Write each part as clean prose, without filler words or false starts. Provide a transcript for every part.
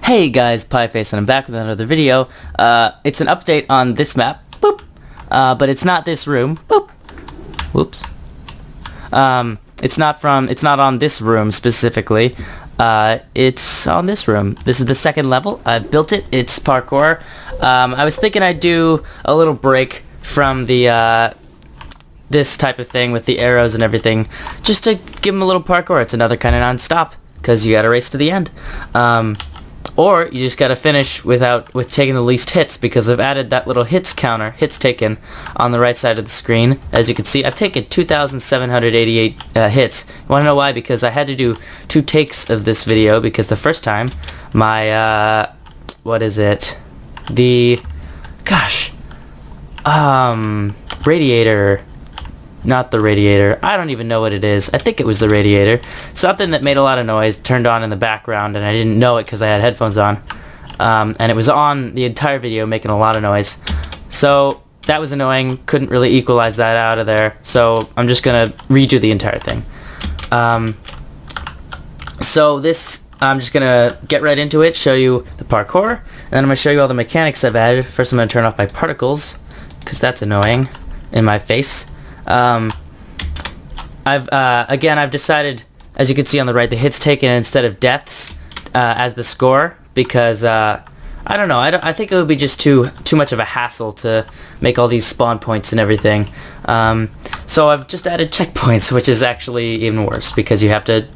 Hey guys, Pieface, and I'm back with another video. It's an update on this map, boop, but it's not this room, boop, whoops. It's not on this room specifically. It's on this room. This is the second level. I built it. It's parkour. I was thinking I'd do a little break from the this type of thing with the arrows and everything, just to give them a little parkour. It's another kind of non-stop, because you gotta race to the end. Or you just gotta finish with taking the least hits, because I've added that little hits counter, hits taken, on the right side of the screen. As you can see, I've taken 2,788 hits. You wanna know why? Because I had to do 2 takes of this video, because the first time, my, radiator, not the radiator, I don't even know what it is. I think it was the radiator. Something that made a lot of noise turned on in the background, and I didn't know it because I had headphones on. And it was on the entire video making a lot of noise. So that was annoying. Couldn't really equalize that out of there. So I'm just going to redo the entire thing. So this, I'm just going to get right into it, show you the parkour, and then I'm going to show you all the mechanics I've added. First I'm going to turn off my particles, because that's annoying in my face. I've decided, as you can see on the right, the hits taken instead of deaths as the score, because I don't know, I think it would be just too much of a hassle to make all these spawn points and everything. So I've just added checkpoints, which is actually even worse, because you have to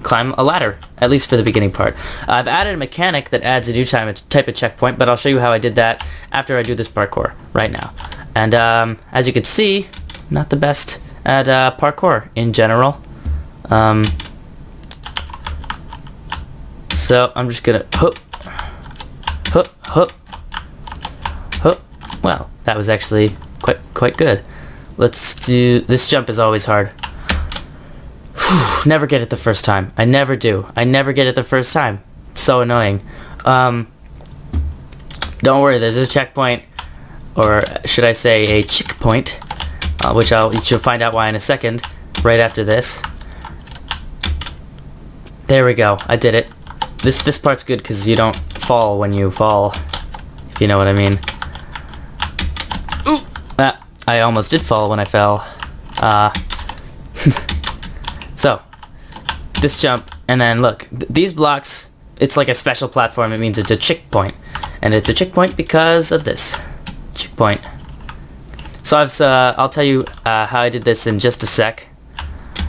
climb a ladder, at least for the beginning part. I've added a mechanic that adds a new type of checkpoint, but I'll show you how I did that after I do this parkour right now. And as you can see, not the best at parkour in general. So I'm just gonna hook. Well, that was actually quite good. Let's do this. Jump is always hard. Never get it the first time. I never do. I never get it the first time. It's so annoying. Don't worry, there's a checkpoint, or should I say a chick point, which you'll find out why in a second, right after this. There we go. I did it. This part's good because you don't fall when you fall, if you know what I mean. Ooh! I almost did fall when I fell. So, this jump, and then look, these blocks, it's like a special platform. It means it's a chick point, and it's a chick point because of this chick point. So I'll tell you how I did this in just a sec.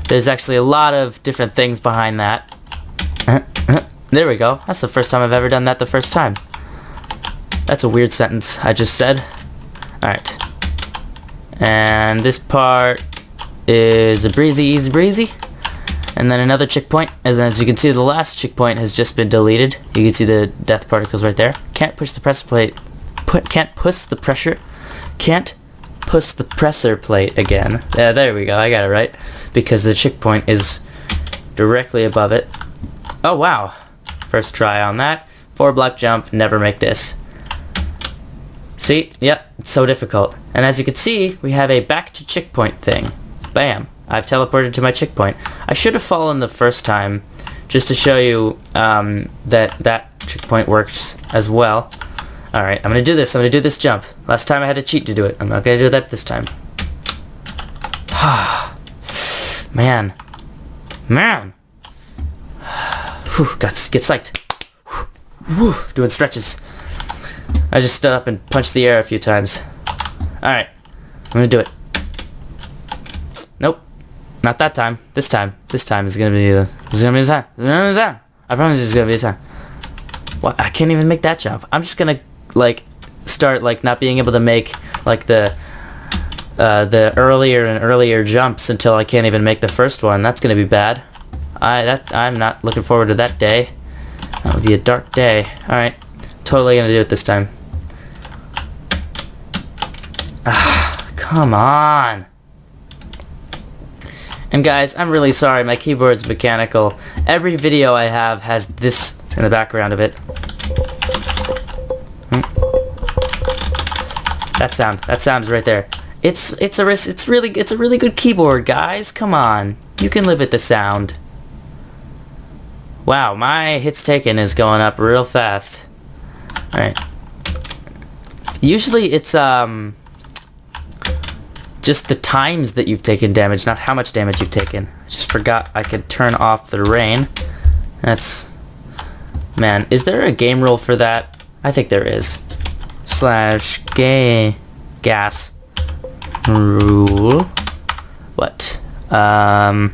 There's actually a lot of different things behind that. There we go. That's the first time I've ever done that the first time. That's a weird sentence I just said. Alright. And this part is a easy breezy. And then another chick point. And as you can see, the last chick point has just been deleted. You can see the death particles right there. Can't push the pressure plate. Can't push the presser plate again. There we go, I got it right. Because the chick point is directly above it. Oh wow. First try on that. 4-block jump, never make this. See? Yep, it's so difficult. And as you can see, we have a back to chick point thing. Bam. I've teleported to my chick point. I should have fallen the first time, just to show you that chick point works as well. Alright, I'm gonna do this. I'm gonna do this jump. Last time I had to cheat to do it. I'm not gonna do that this time. Man. Whew, get psyched. Whew, doing stretches. I just stood up and punched the air a few times. Alright, I'm gonna do it. Nope. Not that time. This time is gonna be the time. I promise it's gonna be the time. What? I can't even make that jump. I'm just gonna start not being able to make the earlier and earlier jumps until I can't even make the first one. That's gonna be bad. I'm not looking forward to that day. That would be a dark day. Alright. Totally gonna do it this time. Come on. And guys, I'm really sorry, my keyboard's mechanical. Every video I have has this in the background of it. That sound's right there. It's a really good keyboard, guys. Come on. You can live with the sound. Wow, my hits taken is going up real fast. Alright. Usually it's just the times that you've taken damage, not how much damage you've taken. I just forgot I could turn off the rain. That's... Man, is there a game rule for that? I think there is. Slash gas rule. What? Fire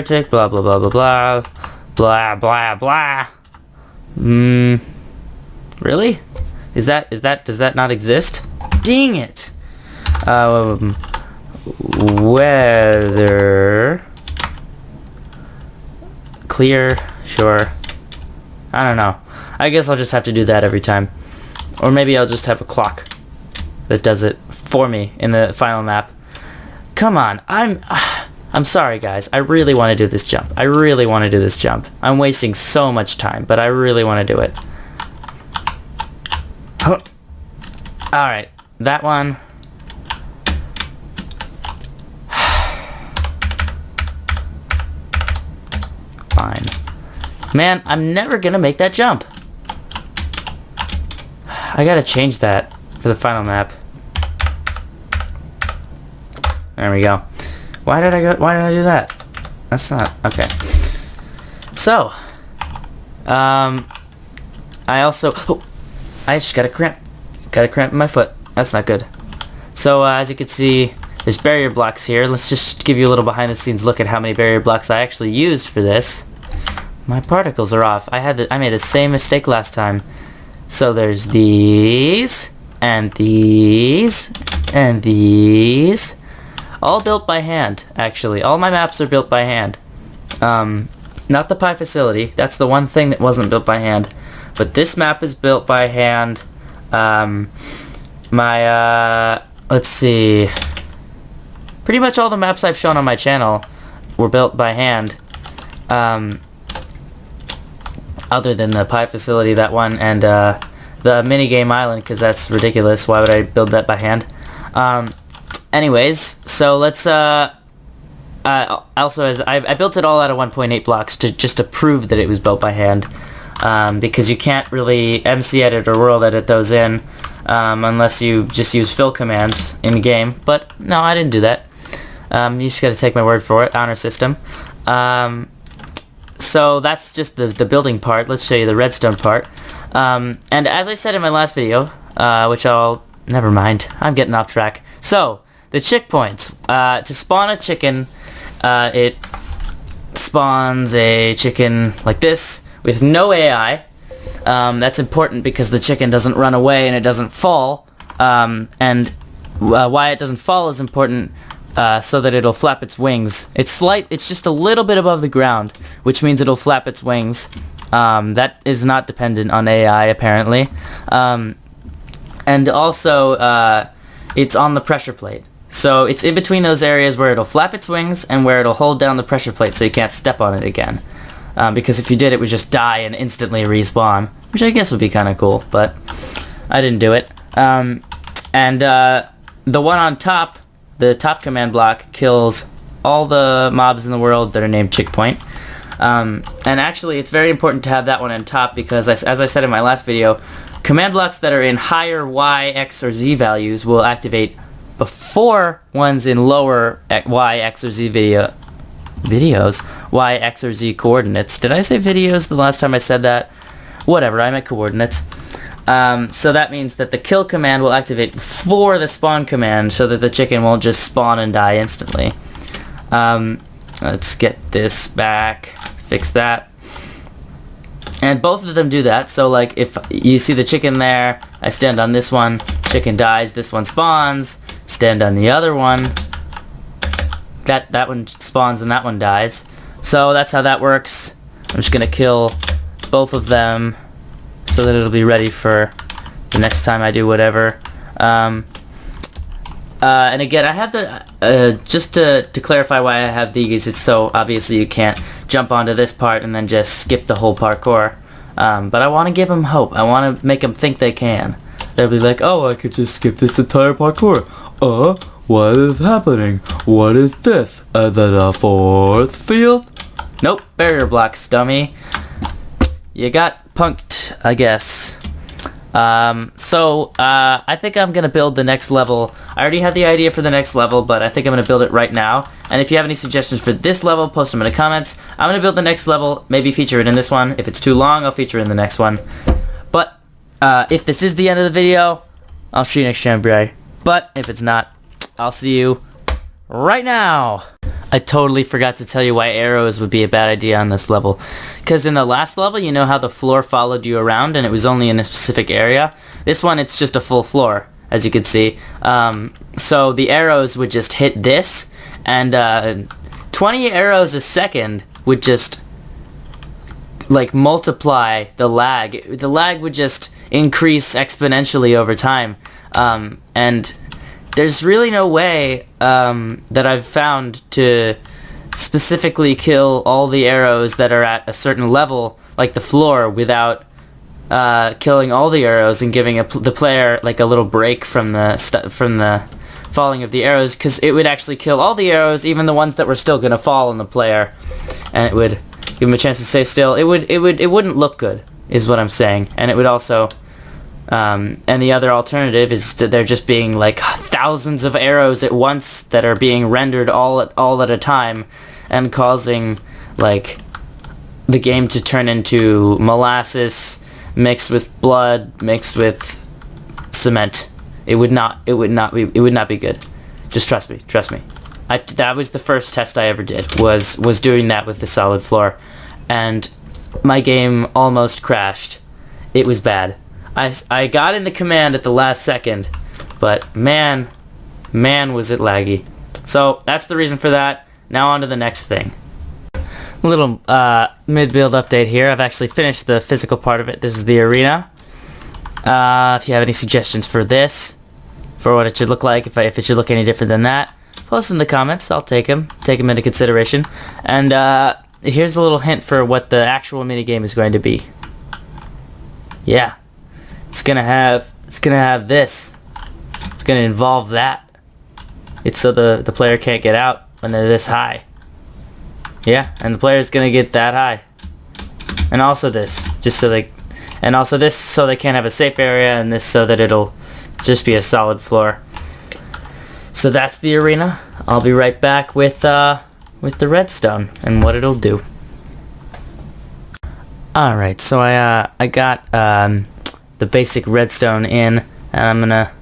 tick, blah blah blah blah blah. Blah blah blah. Really? Does that not exist? Dang it! Weather clear, sure. I don't know. I guess I'll just have to do that every time. Or maybe I'll just have a clock that does it for me in the final map. Come on, I'm sorry guys, I really want to do this jump. I really want to do this jump. I'm wasting so much time, but I really want to do it. Alright, that one. Fine. Man, I'm never gonna make that jump. I gotta change that for the final map. There we go. Why did I do that? That's not... Okay. So. I also... Oh! I just got a cramp. Got a cramp in my foot. That's not good. So, as you can see, there's barrier blocks here. Let's just give you a little behind the scenes look at how many barrier blocks I actually used for this. My particles are off. I made the same mistake last time. So there's these, and these, and these. All built by hand, actually. All my maps are built by hand. Not the Pi facility. That's the one thing that wasn't built by hand. But this map is built by hand. Let's see. Pretty much all the maps I've shown on my channel were built by hand. Other than the Pi facility, that one, and the Minigame Island, because that's ridiculous. Why would I build that by hand? Anyways, so let's, also, as I built it all out of 1.8 blocks just to prove that it was built by hand, because you can't really MC edit or world edit those in, unless you just use fill commands in game, but no, I didn't do that. You just gotta take my word for it, honor system. So that's just the building part. Let's show you the redstone part. And as I said in my last video, never mind, I'm getting off track. So, the chick points. To spawn a chicken, it spawns a chicken like this with no AI. That's important because the chicken doesn't run away and it doesn't fall. And why it doesn't fall is important, so that it'll flap its wings. It's just a little bit above the ground, which means it'll flap its wings. That is not dependent on AI, apparently. And also, it's on the pressure plate. So it's in between those areas where it'll flap its wings and where it'll hold down the pressure plate so you can't step on it again. Because if you did, it would just die and instantly respawn, which I guess would be kind of cool, but I didn't do it. The one on top, the top command block, kills all the mobs in the world that are named Chickpoint. And actually, it's very important to have that one on top because, as I said in my last video, command blocks that are in higher Y, X, or Z values will activate before ones in lower Y, X, or Z videos, Y, X, or Z coordinates. Did I say videos the last time I said that? Whatever, I meant coordinates. So that means that the kill command will activate before the spawn command so that the chicken won't just spawn and die instantly. Let's get this back, fix that. And both of them do that, so like if you see the chicken there, I stand on this one, chicken dies, this one spawns, stand on the other one, that one spawns and that one dies. So that's how that works. I'm just gonna kill both of them so that it'll be ready for the next time I do whatever. And again, I have the, just to clarify why I have these, it's so obviously you can't jump onto this part and then just skip the whole parkour. But I want to give them hope. I want to make them think they can. They'll be like, oh, I could just skip this entire parkour. What is happening? What is this? Is it a force field? Nope, barrier blocks, dummy. You got punked, I guess. I think I'm gonna build the next level. I already had the idea for the next level, but I think I'm gonna build it right now. And if you have any suggestions for this level, post them in the comments. I'm gonna build the next level, maybe feature it in this one. If it's too long, I'll feature it in the next one. But, if this is the end of the video, I'll see you next time, bro. But, if it's not, I'll see you right now. I totally forgot to tell you why arrows would be a bad idea on this level. Because in the last level, you know how the floor followed you around and it was only in a specific area? This one, it's just a full floor, as you can see. So the arrows would just hit this, and 20 arrows a second would just, like, multiply the lag. The lag would just increase exponentially over time. And there's really no way that I've found to specifically kill all the arrows that are at a certain level, like the floor, without killing all the arrows and giving the player like a little break from the falling of the arrows, because it would actually kill all the arrows, even the ones that were still gonna fall on the player, and it would give him a chance to stay still. It wouldn't look good, is what I'm saying, and it would also. And the other alternative is that there just being like thousands of arrows at once that are being rendered all at a time, and causing like the game to turn into molasses mixed with blood mixed with cement. It would not be good. Just trust me. That was the first test I ever did, was doing that with the solid floor, and my game almost crashed. It was bad. I got into command at the last second, but man was it laggy. So that's the reason for that. Now on to the next thing. A little mid-build update here. I've actually finished the physical part of it. This is the arena. If you have any suggestions for this, for what it should look like, if it should look any different than that, post in the comments. I'll take them into consideration. And here's a little hint for what the actual minigame is going to be. Yeah. It's gonna have this. It's gonna involve that. It's so the player can't get out when they're this high. Yeah, and the player's gonna get that high. And also this, so they can't have a safe area, and this so that it'll just be a solid floor. So that's the arena. I'll be right back with the redstone and what it'll do. Alright, so I got the basic redstone in, and I'm gonna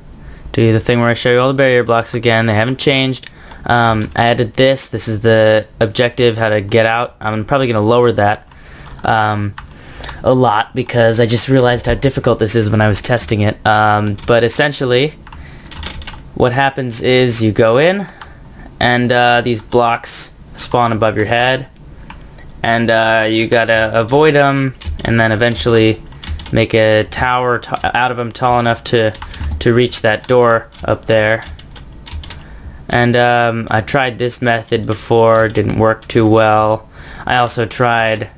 do the thing where I show you all the barrier blocks again. They haven't changed. I added this. This is the objective, how to get out. I'm probably gonna lower that a lot, because I just realized how difficult this is when I was testing it. But essentially what happens is you go in, and these blocks spawn above your head, and you gotta avoid them, and then eventually make a tower out of them tall enough to reach that door up there. And I tried this method before, didn't work too well. I also tried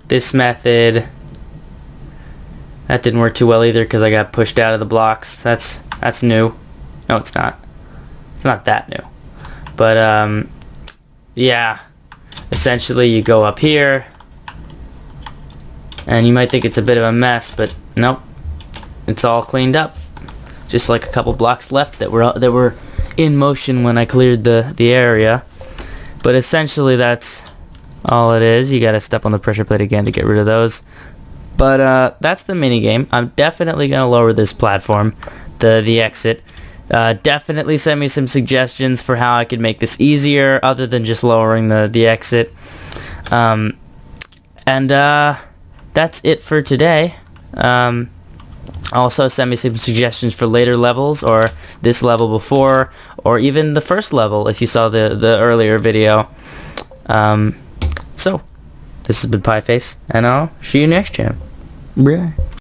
this method. That didn't work too well either, because I got pushed out of the blocks. That's new. No, it's not. It's not that new. But yeah. Essentially you go up here, and you might think it's a bit of a mess, but nope, it's all cleaned up. Just like a couple blocks left that were in motion when I cleared the area. But essentially that's all it is. You gotta step on the pressure plate again to get rid of those. But that's the minigame. I'm definitely gonna lower this platform, the exit. Definitely send me some suggestions for how I could make this easier, other than just lowering the exit. That's it for today. Also send me some suggestions for later levels, or this level before, or even the first level if you saw the earlier video. So, this has been Pieface, and I'll see you next time. Bye.